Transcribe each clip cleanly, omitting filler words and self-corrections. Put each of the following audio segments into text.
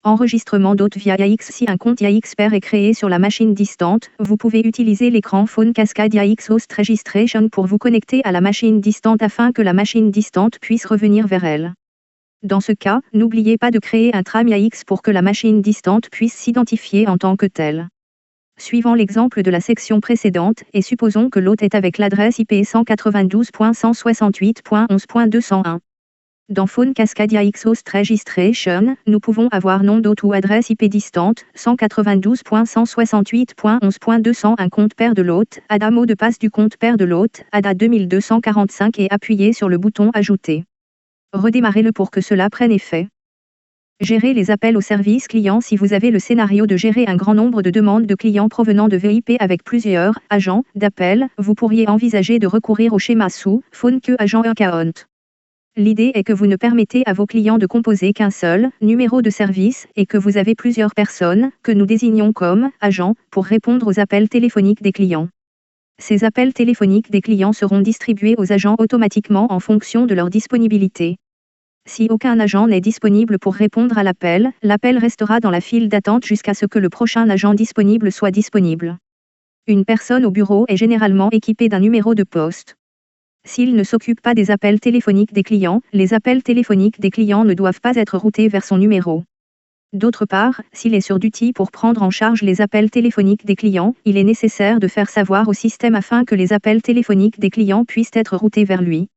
Enregistrement d'hôte via AX. Si un compte AX Pair est créé sur la machine distante, vous pouvez utiliser l'écran Phone Cascade AX Host Registration pour vous connecter à la machine distante afin que la machine distante puisse revenir vers elle. Dans ce cas, n'oubliez pas de créer un tram AX pour que la machine distante puisse s'identifier en tant que telle. Suivant l'exemple de la section précédente, et supposons que l'hôte est avec l'adresse IP 192.168.11.201. Dans Phone Cascade AX Host Registration, nous pouvons avoir nom d'hôte ou adresse IP distante, 192.168.11.201 compte pair de l'hôte, ADA mot de passe du compte pair de l'hôte, ADA 2245 et appuyez sur le bouton Ajouter. Redémarrez-le pour que cela prenne effet. Gérer les appels au service client. Si vous avez le scénario de gérer un grand nombre de demandes de clients provenant de VIP avec plusieurs agents d'appel, vous pourriez envisager de recourir au schéma sous Phone Queue Agent Account. L'idée est que vous ne permettez à vos clients de composer qu'un seul numéro de service et que vous avez plusieurs personnes, que nous désignons comme agents, pour répondre aux appels téléphoniques des clients. Ces appels téléphoniques des clients seront distribués aux agents automatiquement en fonction de leur disponibilité. Si aucun agent n'est disponible pour répondre à l'appel, l'appel restera dans la file d'attente jusqu'à ce que le prochain agent disponible soit disponible. Une personne au bureau est généralement équipée d'un numéro de poste. S'il ne s'occupe pas des appels téléphoniques des clients, les appels téléphoniques des clients ne doivent pas être routés vers son numéro. D'autre part, s'il est sur duty pour prendre en charge les appels téléphoniques des clients, il est nécessaire de faire savoir au système afin que les appels téléphoniques des clients puissent être routés vers lui.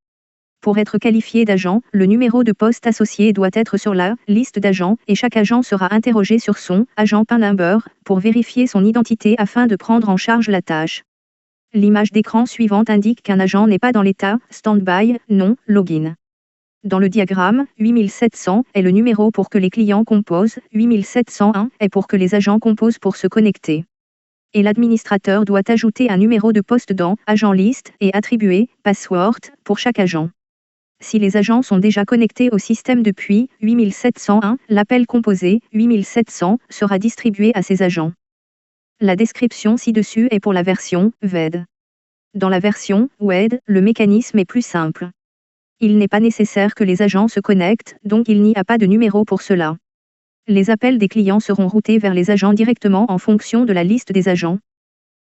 Pour être qualifié d'agent, le numéro de poste associé doit être sur la liste d'agents et chaque agent sera interrogé sur son agent PIN number pour vérifier son identité afin de prendre en charge la tâche. L'image d'écran suivante indique qu'un agent n'est pas dans l'état stand-by, non login. Dans le diagramme, 8700 est le numéro pour que les clients composent, 8701 est pour que les agents composent pour se connecter. Et l'administrateur doit ajouter un numéro de poste dans Agent List et attribuer password pour chaque agent. Si les agents sont déjà connectés au système depuis 8701, l'appel composé 8700 sera distribué à ces agents. La description ci-dessus est pour la version WED. Dans la version WED, le mécanisme est plus simple. Il n'est pas nécessaire que les agents se connectent, donc il n'y a pas de numéro pour cela. Les appels des clients seront routés vers les agents directement en fonction de la liste des agents.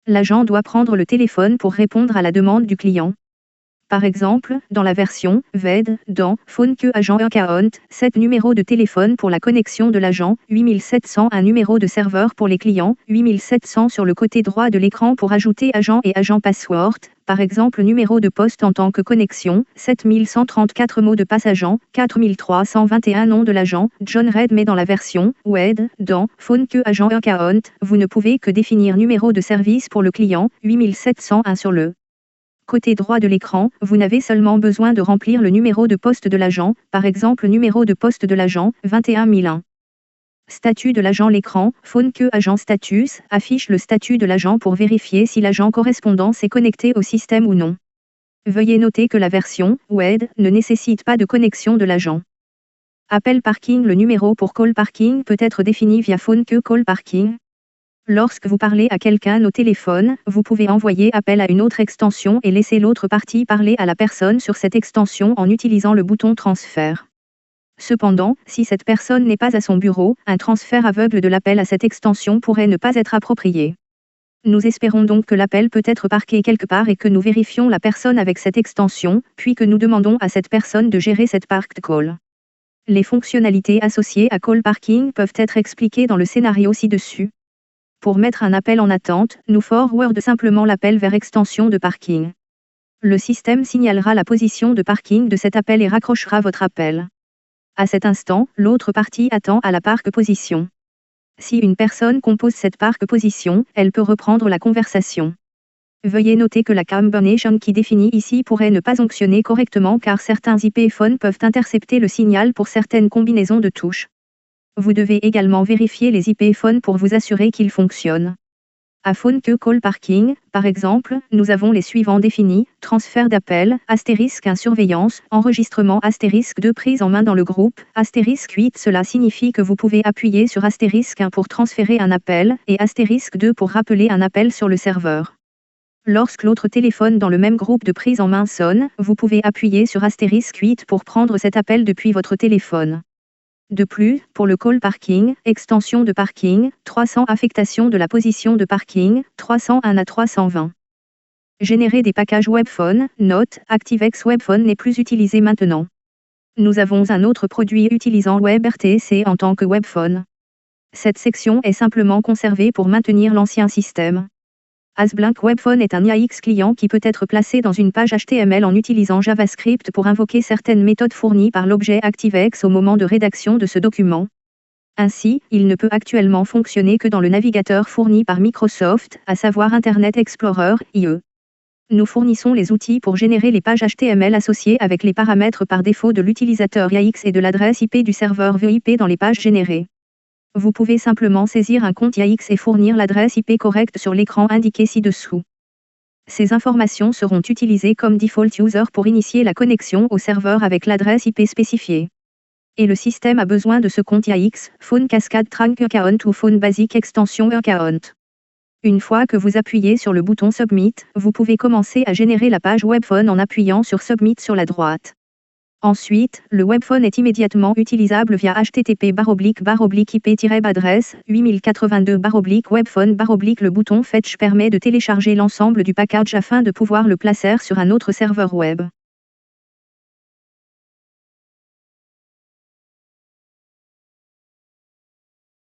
L'agent doit prendre le téléphone pour répondre à la demande du client. Par exemple, dans la version WED, dans Phone Queue Agent Account, 7 numéros de téléphone pour la connexion de l'agent, 8700 un numéro de serveur pour les clients, 8700 sur le côté droit de l'écran pour ajouter agent et agent password, par exemple numéro de poste en tant que connexion, 7134 mots de passe agent, 4321 nom de l'agent, John Red. Mais dans la version WED, dans Phone Queue Agent Account, vous ne pouvez que définir numéro de service pour le client, 8701 sur le côté droit de l'écran, vous n'avez seulement besoin de remplir le numéro de poste de l'agent, par exemple numéro de poste de l'agent, 21001. Statut de l'agent. L'écran Phone Queue Agent Status affiche le statut de l'agent pour vérifier si l'agent correspondant s'est connecté au système ou non. Veuillez noter que la version WED ne nécessite pas de connexion de l'agent. Appel parking. Le numéro pour call parking peut être défini via Phone Queue Call Parking. Lorsque vous parlez à quelqu'un au téléphone, vous pouvez envoyer appel à une autre extension et laisser l'autre partie parler à la personne sur cette extension en utilisant le bouton transfert. Cependant, si cette personne n'est pas à son bureau, un transfert aveugle de l'appel à cette extension pourrait ne pas être approprié. Nous espérons donc que l'appel peut être parqué quelque part et que nous vérifions la personne avec cette extension, puis que nous demandons à cette personne de gérer cette parked call. Les fonctionnalités associées à call parking peuvent être expliquées dans le scénario ci-dessus. Pour mettre un appel en attente, nous forward simplement l'appel vers extension de parking. Le système signalera la position de parking de cet appel et raccrochera votre appel. À cet instant, l'autre partie attend à la park position. Si une personne compose cette park position, elle peut reprendre la conversation. Veuillez noter que la combination qui définit ici pourrait ne pas fonctionner correctement car certains IP phones peuvent intercepter le signal pour certaines combinaisons de touches. Vous devez également vérifier les IP phones pour vous assurer qu'ils fonctionnent. À Phone Queue Call Parking, par exemple, nous avons les suivants définis, transfert d'appel, *1 surveillance, enregistrement *2 prise en main dans le groupe, *8 cela signifie que vous pouvez appuyer sur *1 pour transférer un appel, et *2 pour rappeler un appel sur le serveur. Lorsque l'autre téléphone dans le même groupe de prise en main sonne, vous pouvez appuyer sur *8 pour prendre cet appel depuis votre téléphone. De plus, pour le call parking, extension de parking, 300 affectation de la position de parking, 301 à 320. Générer des packages webphone, note, ActiveX Webphone n'est plus utilisé maintenant. Nous avons un autre produit utilisant WebRTC en tant que webphone. Cette section est simplement conservée pour maintenir l'ancien système. AsBlink Webphone est un AX client qui peut être placé dans une page HTML en utilisant JavaScript pour invoquer certaines méthodes fournies par l'objet ActiveX au moment de rédaction de ce document. Ainsi, il ne peut actuellement fonctionner que dans le navigateur fourni par Microsoft, à savoir Internet Explorer, IE. Nous fournissons les outils pour générer les pages HTML associées avec les paramètres par défaut de l'utilisateur AX et de l'adresse IP du serveur VIP dans les pages générées. Vous pouvez simplement saisir un compte AX et fournir l'adresse IP correcte sur l'écran indiqué ci-dessous. Ces informations seront utilisées comme default user pour initier la connexion au serveur avec l'adresse IP spécifiée. Et le système a besoin de ce compte AX, Phone Cascade Trunk Account ou Phone Basic Extension Account. Une fois que vous appuyez sur le bouton Submit, vous pouvez commencer à générer la page Webphone en appuyant sur Submit sur la droite. Ensuite, le webphone est immédiatement utilisable via http://ip-adresse 8082/webphone/ le bouton Fetch permet de télécharger l'ensemble du package afin de pouvoir le placer sur un autre serveur web.